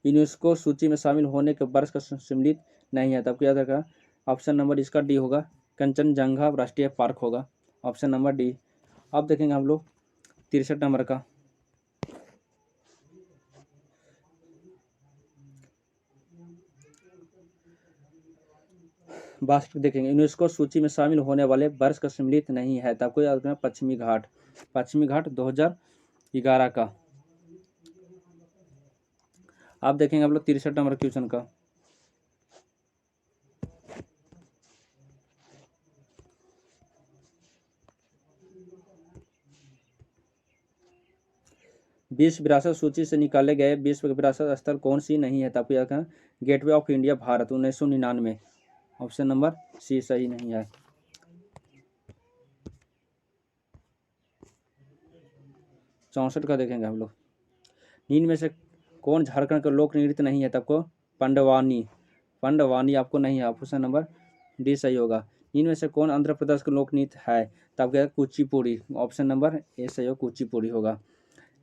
यूनेस्को सूची में शामिल होने के वर्ष का सम्मिलित नहीं है, तो आपको याद रखा ऑप्शन नंबर इसका डी होगा, कंचनजंगा राष्ट्रीय पार्क होगा, ऑप्शन नंबर डी। अब देखेंगे हम लोग 63 नंबर का। बास्ट देखेंगे, यूनेस्को सूची में शामिल होने वाले वर्ष का सम्मिलित नहीं है, तो आपको याद रखना पश्चिमी घाट 2011 का। आप देखेंगे हम लोग 63 नंबर क्वेश्चन का। विश्व विरासत सूची से निकाले गए विश्व विरासत स्थल कौन सी नहीं है? तो आपको याद रखना Gateway of India Bharat 1999, option number C सही नहीं है। 64 का देखेंगे हम लोग। नींद में से कौन झारखंड का लोक नृत्य नहीं है? तो आपको पंडवानी आपको नहीं है, ऑप्शन नंबर डी सही होगा। नींद में से कौन आंध्र प्रदेश का लोक नृत्य है? तो आपको कुचिपुड़ी, ऑप्शन नंबर ए सही होगा, कुचिपुड़ी होगा।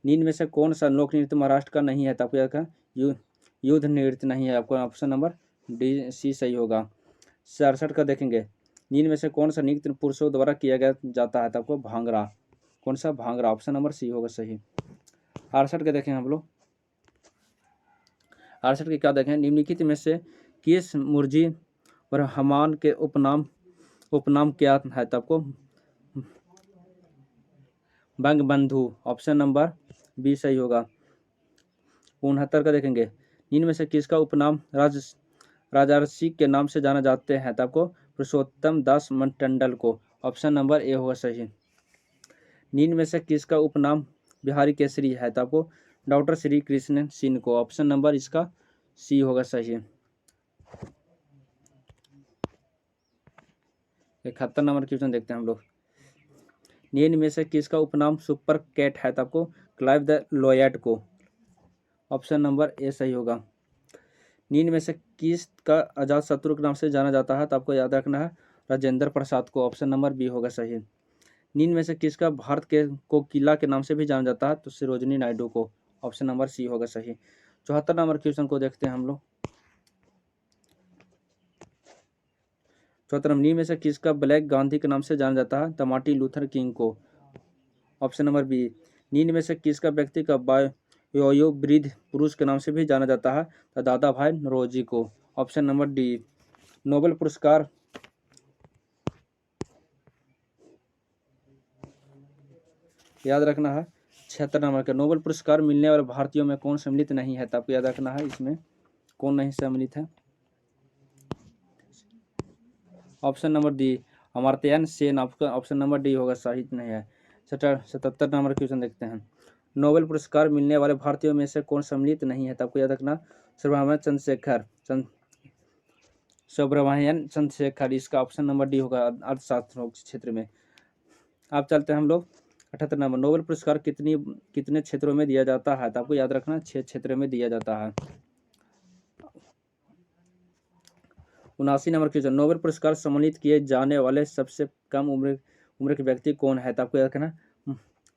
नींद में से कौन सा लोक नृत्य महाराष्ट्र का नहीं है? तो आपको याद युद्ध नृत्य नहीं है, आपको ऑप्शन नंबर डी सी सही होगा। 67 का देखेंगे, नींद में से कौन सा नृत्य पुरुषों द्वारा किया गया जाता है? तो आपको भांगड़ा, कौन सा भांगड़ा, ऑप्शन नंबर सी होगा सही। 68 के देखें हम लोग। 68 के क्या देखें, निम्नलिखित में से किस मुर्जी और हमान के उपनाम क्या है? तो आपको बंगबंधु, ऑप्शन नंबर बी सही होगा। 69 का देखेंगे, नींद में से किसका उपनाम राजर्षि के नाम से जाना जाते हैं? तो आपको पुरुषोत्तम दास मंडल को, ऑप्शन नंबर ए होगा सही। नींद में से किसका उपनाम बिहारी केसरी है? तो आपको डॉक्टर श्री कृष्ण सिंह को, ऑप्शन नंबर इसका सी होगा सही। 71 नंबर क्वेश्चन देखते हैं हम लोग। नींद में से किसका उपनाम सुपर कैट है? तो आपको क्लाइव द लॉयड को, ऑप्शन नंबर ए सही होगा। नींद में से किसका अजात शत्रु के नाम से जाना जाता है? तो आपको याद रखना है राजेंद्र प्रसाद को, ऑप्शन नंबर बी होगा सही। नींद में से किसका भारत के को किला के नाम से भी जाना जाता है? तो सरोजिनी नायडू को, ऑप्शन नंबर सी होगा सही। 74 नंबर क्वेश्चन को देखते हैं हम लोग। 74 नींद में से किसका ब्लैक गांधी के नाम से जाना जाता है? तो मार्टिन लूथर किंग को, ऑप्शन नंबर बी। नींद में से किसका व्यक्ति का वयोवृद्ध पुरुष के नाम से भी जाना जाता है? तो दादा भाई नौरोजी को, ऑप्शन नंबर डी। नोबेल पुरस्कार याद रखना है 76 नंबर का। नोबेल पुरस्कार मिलने वाले भारतीयों में कौन सम्मिलित नहीं है? तो आपको याद रखना है इसमें कौन नहीं सम्मिलित है, option number D Amartya Sen, आपका ऑप्शन नंबर डी होगा सही नहीं है। 77 नंबर क्वेश्चन देखते हैं। नोबेल पुरस्कार मिलने वाले भारतीयों में से कौन सम्मिलित नहीं है? तो आपको याद रखना सुब्रमण्यन चंद्रशेखर, इसका ऑप्शन नंबर डी होगा अर्थशास्त्र क्षेत्र में। आप चलते हैं हम लोग 78 नंबर। नोबेल पुरस्कार कितने क्षेत्रों में दिया जाता है? तो आपको याद रखना 6 क्षेत्रों में दिया जाता है। 79 नंबर क्वेश्चन, नोबेल पुरस्कार सम्मानित किए जाने वाले सबसे कम उम्र के व्यक्ति कौन है? तो आपको याद रखना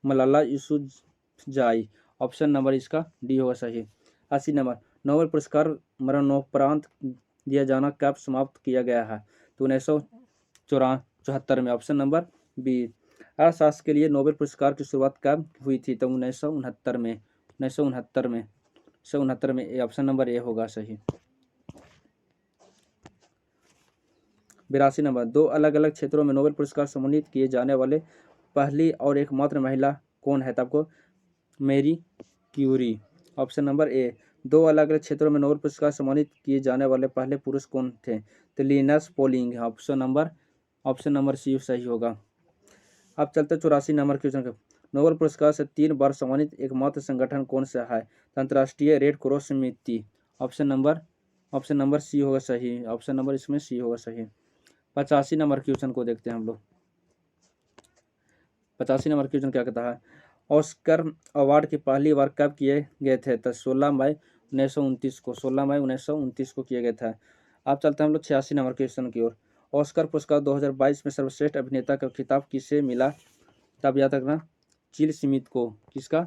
मलाला यूसुफजाई, ऑप्शन नंबर इसका डी होगा सही। 80 नंबर, नोबेल पुरस्कार मरणोपरांत दिया जाना कब समाप्त किया गया है? तो 1974 में, ऑप्शन नंबर बी। अर्थशास्त्र के लिए नोबेल पुरस्कार की शुरुआत कब हुई थी? तो 1969 में, 1969 में। ऑप्शन नंबर ए होगा सही। 82 नंबर, 2 अलग अलग क्षेत्रों में नोबेल पुरस्कार सम्मानित किए जाने वाले पहली और एकमात्र महिला कौन है? तो आपको Marie Curie. Option number A, 2 अलग अलग क्षेत्रों में नोबेल पुरस्कार सम्मानित किए जाने वाले पहले पुरुष कौन थे? तो Linus Pauling. Option number C सही होगा। अब चलते 84 नंबर क्वेश्चन के। नोबेल पुरस्कार से 3 बार सम्मानित एकमात्र संगठन कौन सा है? अंतर्राष्ट्रीय रेड क्रॉस समिति। ऑप्शन नंबर सी होगा सही। ऑप्शन नंबर इसमें सी होगा सही। 85 नंबर क्वेश्चन को देखते हैं हम लोग। 85 नंबर क्वेश्चन क्या कहता है? ऑस्कर अवार्ड की पहली बार कब किए गए थे? तो 16 मई 1929 को। 16 मई 1929 को किए गए थे। अब चलते हैं हम लोग 86 नंबर क्वेश्चन की ओर। ऑस्कर पुरस्कार 2022 में सर्वश्रेष्ठ अभिनेता का खिताब किसे मिला? तब याद रखना, चिल स्मिथ को। किसका?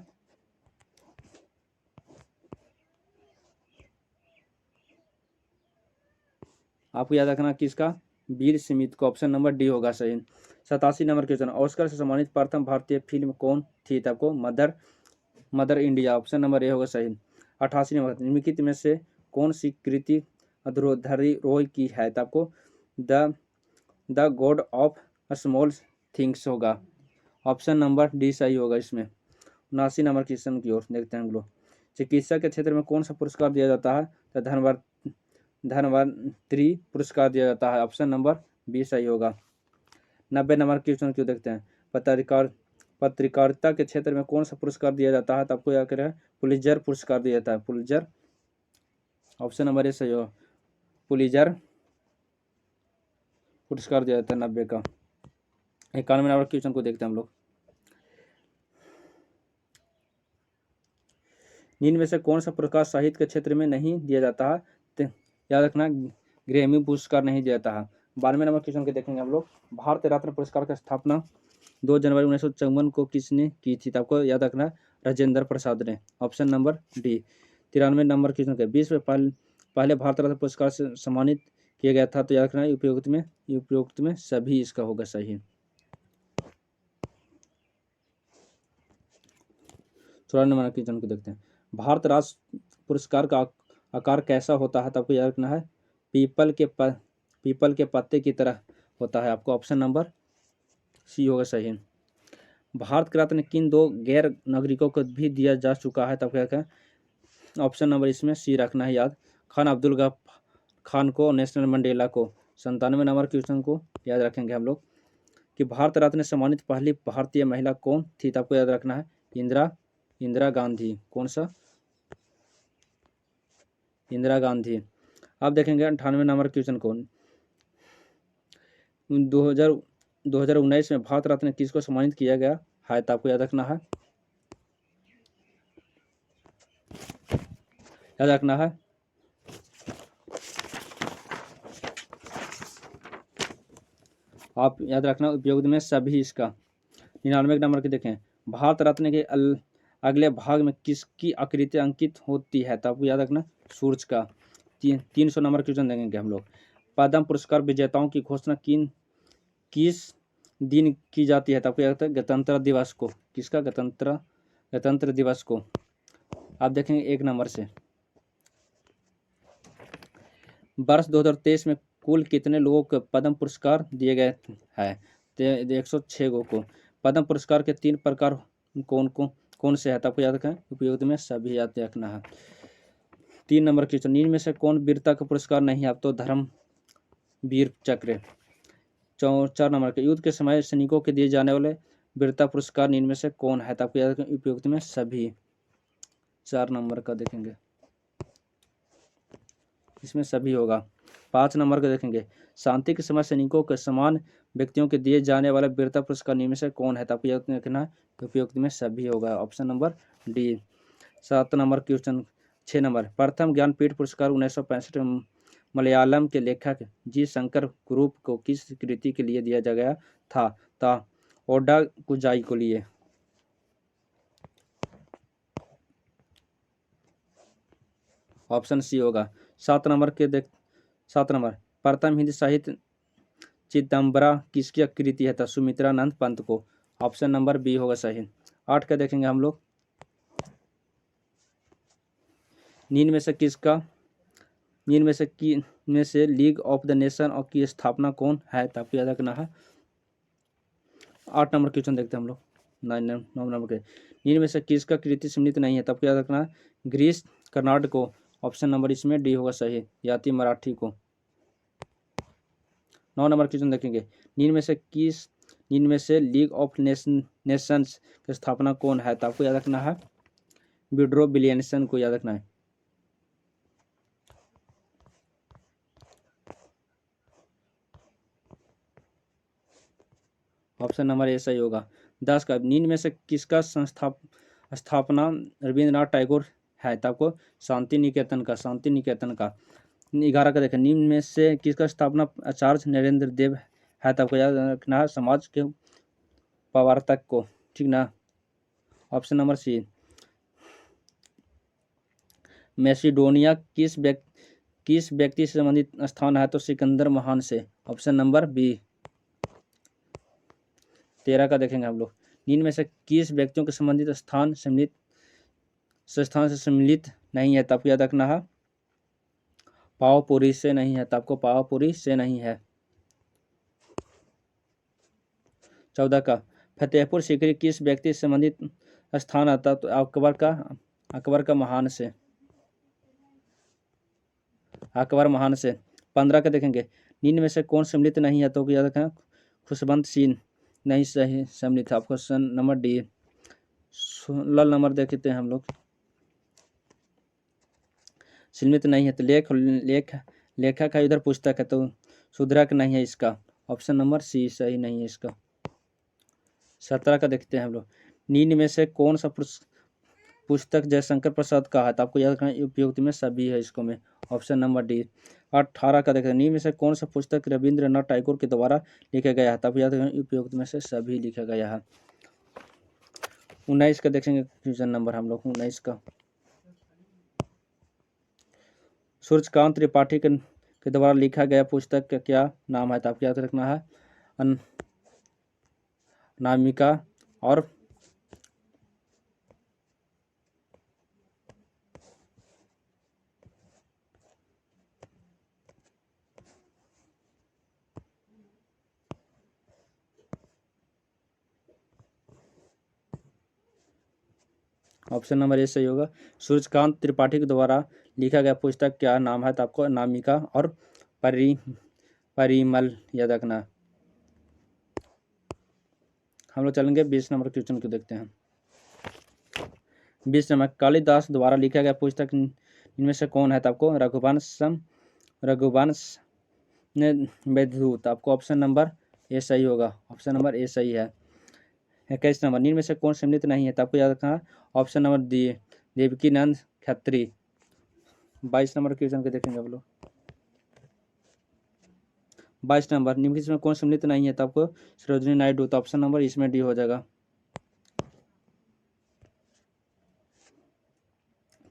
आपको याद रखना किसका? विल स्मिथ को। ऑप्शन नंबर डी होगा सही। 87 नंबर क्वेश्चन, ऑस्कर से सम्मानित प्रथम भारतीय फिल्म कौन थी? तब को मदर इंडिया। ऑप्शन नंबर ए होगा सही। 88 नंबर, निम्नलिखित में से कौन सी कृति अधूरी रॉय की है? तब को the God of small things होगा। ऑप्शन नंबर डी सही होगा इसमें। 79 नंबर क्वेश्चन की ओर देखते हैं हम लोग। चिकित्सा के क्षेत्र में कौन सा पुरस्कार दिया जाता है? तो धन्वंतरी पुरस्कार दिया जाता है। ऑप्शन नंबर बी सही होगा। 90 नंबर क्वेश्चन क्यों देखते हैं। पत्रकारिता के क्षेत्र में कौन सा पुरस्कार दिया जाता है? तो आपको याद करें, पुलित्जर पुरस्कार दिया जाता है। पुलित्जर। ऑप्शन नंबर ए सही होगा। पुलित्जर पुरस्कार दिया जाता है 90 का। 91 नंबर क्वेश्चन को देखते हैं हम लोग। निम्न में से कौन सा पुरस्कार साहित्य के क्षेत्र में नहीं दिया जाता है? याद रखना, ग्रैमी पुरस्कार नहीं दिया जाता है। 92 नंबर क्वेश्चन को देखेंगे हम लोग। भारत रत्न पुरस्कार की स्थापना 2 जनवरी 1954 को किसने की थी? तो आपको याद रखना, राजेंद्र प्रसाद ने। Option number D. 93 number question के, विश्व पहले भारत रत्न पुरस्कार से सम्मानित किया गया था? तो याद रखना, उपयुक्त में सभी इसका होगा सही। 94 नंबर क्वेश्चन को देखते हैं। भारत राष्ट्र पुरस्कार का आकार कैसा होता है? तो आपको याद रखना है, पीपल के पत्ते की तरह होता है। आपको ऑप्शन नंबर सी होगा सही। भारत रत्न किन 2 गैर नागरिकों को भी दिया जा चुका है? तब क्या है? ऑप्शन नंबर इसमें सी रखना है याद, खान अब्दुल गफ्फार खान को, नेल्सन मंडेला को। 97 नंबर क्वेश्चन को याद रखेंगे हम लोग कि भारत रत्न सम्मानित पहली भारतीय महिला कौन थी? तब आपको याद रखना है, इंदिरा गांधी। कौन सा? इंदिरा गांधी। अब देखेंगे 98 नंबर क्वेश्चन को। 2019 में भारत रत्न किसको सम्मानित किया गया है? तो आपको याद रखना है, आप याद रखना उपयोग में सभी इसका। 99 नंबर के देखें, भारत रत्न के अगले भाग में किसकी आकृति अंकित होती है? तो आपको याद रखना, सूर्य का। 300 नंबर क्वेश्चन देखेंगे हम लोग। पद्म पुरस्कार विजेताओं की घोषणा किस दिन की जाती है? तो आपको याद रखना, गणतंत्र दिवस को। किसका? गणतंत्र दिवस को। आप देखेंगे 1 नंबर से। वर्ष 2023 में कुल कितने लोगों को पद्म पुरस्कार दिए गए हैं? 106 को। पद्म पुरस्कार के 3 प्रकार कौन से है? तो आपको याद रखें, उपयोग में सभी याद रखना है। 3 नंबर क्वेश्चन, निम्न में से कौन वीरता का पुरस्कार नहीं है? अब तो धर्मवीर चक्र। 4 नंबर के, युद्ध के समय सैनिकों के दिए जाने वाले वीरता पुरस्कार निम्न में से कौन है? तो आपको याद रखें, उपयुक्त में सभी। 4 नंबर का देखेंगे, इसमें सभी होगा। 5 नंबर का देखेंगे, शांति के समय सैनिकों के समान व्यक्तियों के दिए जाने वाला वीरता पुरस्कार निम्न में से कौन है? तो आपको याद रखना, उपयुक्त में सभी होगा। Option number D. 7 number question. 6 number, प्रथम ज्ञानपीठ पुरस्कार 1965 में मलयालम के लेखक जी शंकर ग्रुप को किस कृति के लिए दिया गया था? ओडा कुजाई को लिए। ऑप्शन सी होगा। 7 नंबर, प्रथम हिंदी साहित्य चिदम्बरा किसकी कृति है? तो सुमित्रानंद पंत को। ऑप्शन नंबर बी होगा सही। 8 का देखेंगे हम लोग। में से लीग ऑफ द नेशन और की स्थापना कौन है, तो आपको याद रखना है। 8 नंबर क्वेश्चन देखते हैं हम लोग। 9 नंबर के निम्न में से किसका कृति सम्मिलित नहीं है, तो आपको याद रखना है ग्रीस कर्नाटक को। ऑप्शन नंबर इसमें डी होगा सही, याति मराठी को। 9 नंबर क्वेश्चन देखेंगे, निम्न में से लीग ऑफ नेशंस की स्थापना कौन है, तो आपको याद रखना है वुड्रो विलियमसन को याद रखना है। ऑप्शन नंबर ए सही होगा। 10 का निम्न में से किसका स्थापना रविंद्रनाथ टैगोर है, तो आपको शांति निकेतन का। 11 का देखें, निम्न में से किसका स्थापना आचार्य नरेंद्र देव है, तो आपको याद रखना है समाज के प्रवर्तक को, ठीक ना। ऑप्शन नंबर सी। मैसिडोनिया किस व्यक्ति से संबंधित स्थान है, तो सिकंदर महान से। Option number B. 13 का देखेंगे हम लोग, निम्न में से किस व्यक्तियों के संबंधित स्थान से सम्मिलित नहीं है, तो आपको याद रखना है पावापुरी से नहीं है, तो आपको पावापुरी से नहीं है। 14 का फतेहपुर सीकरी किस व्यक्ति से संबंधित स्थान आता, तो अकबर का महान से। अकबर महान से। 15 का देखेंगे, निम्न में से कौन सम्मिलित नहीं है, तो याद रखना खुशवंत सिंह नहीं सही सम्मिलित है। आपको ऑप्शन नंबर डी। 16 नंबर देखते हैं हम लोग, सम्मिलित नहीं है, तो लेखक है, इधर पुस्तक है, तो सुधरक नहीं है इसका। ऑप्शन नंबर सी सही नहीं है इसका। 17 का देखते हैं हम लोग, निम्न में से कौन सा पुस्तक जयशंकर प्रसाद का है, तो आपको याद रखना उपयुक्त में सभी है इसको में। Option number D. 18 का देखते हैं, निम्न में से कौन सा पुस्तक रविंद्रनाथ टैगोर के द्वारा लिखा गया है, तब याद रखना उपयुक्त में से सभी लिखा गया है। 19 का देखेंगे क्वेश्चन नंबर हम लोग। 19 का सूर्यकांत त्रिपाठी के द्वारा लिखा गया पुस्तक का क्या नाम है, तो आपको याद रखना है अनामिका और ऑप्शन नंबर ए सही होगा। सूर्यकांत त्रिपाठी के द्वारा लिखा गया पुस्तक क्या नाम है, तो आपको अनामिका और परिमल याद रखना। हम लोग चलेंगे 20 नंबर क्वेश्चन को देखते हैं। 20 नंबर, कालिदास द्वारा लिखा गया पुस्तक इनमें से कौन है, तो आपको रघुवंश ने मेघदूत। आपको ऑप्शन नंबर ए सही होगा। ऑप्शन नंबर ए सही है। 21 नंबर, निम्न में से कौन सम्मिलित नहीं है, तो आपको याद रखना option number D Devkinand Khatri. 22 number question को देखेंगे आप लोग। 22 नंबर, निम्न में कौन सम्मिलित नहीं है, तो आपको सरोजिनी नायडू। तो ऑप्शन नंबर इसमें डी हो जाएगा।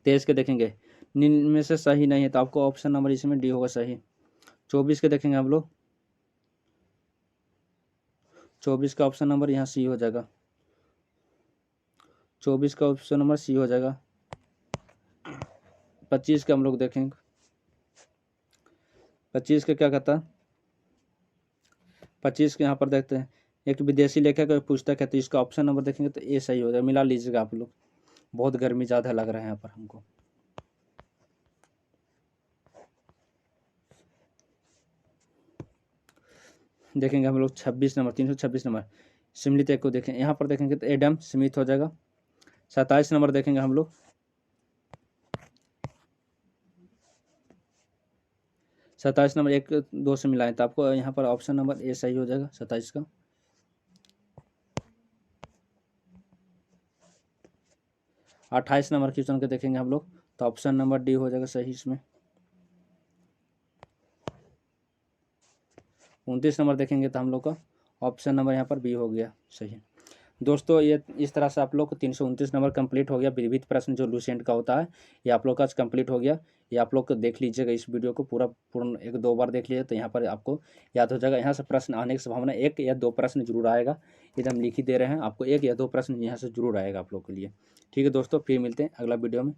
23 के देखेंगे, निम्न में से सही नहीं है, तो आपको ऑप्शन नंबर इसमें डी होगा सही। 24 के देखेंगे हम लोग। 24 का ऑप्शन नंबर यहाँ सी हो जाएगा। 24 का ऑप्शन नंबर सी हो जाएगा। 25 का हम लोग देखेंगे। 25 का क्या कहता है, 25 के यहाँ पर देखते हैं, एक विदेशी लेखक का पुस्तक है, तो इसका ऑप्शन नंबर देखेंगे तो ए सही हो जाएगा। मिला लीजिएगा आप लोग, बहुत गर्मी ज़्यादा लग रहा है यहाँ पर हमको। देखेंगे हम लोग 26 नंबर, 326 नंबर सम्मिलित एक को देखें, यहाँ पर देखेंगे तो एडम स्मिथ हो जाएगा। 27 नंबर देखेंगे हम लोग। 27 नंबर 1 2 से मिलाएं, तो आपको यहाँ पर ऑप्शन नंबर ए सही हो जाएगा 27 का। 28 नंबर क्वेश्चन को देखेंगे हम लोग, तो ऑप्शन नंबर डी हो जाएगा सही इसमें। 29 नंबर देखेंगे तो हम लोग का ऑप्शन नंबर यहाँ पर बी हो गया सही। दोस्तों ये इस तरह से आप लोग को 329 नंबर कंप्लीट हो गया। विविध प्रश्न जो लूसेंट का होता है ये आप लोग का कंप्लीट हो गया। ये आप लोग को देख लीजिएगा, इस वीडियो को पूर्ण 1-2 बार देख लीजिए, तो यहाँ पर आपको याद हो जाएगा। यहाँ से प्रश्न आने की संभावना 1 या 2 प्रश्न जरूर आएगा। ये हम लिख ही दे रहे हैं, आपको 1 या 2 प्रश्न यहाँ से जरूर आएगा आप लोग के लिए। ठीक है दोस्तों, फिर मिलते हैं अगला वीडियो में।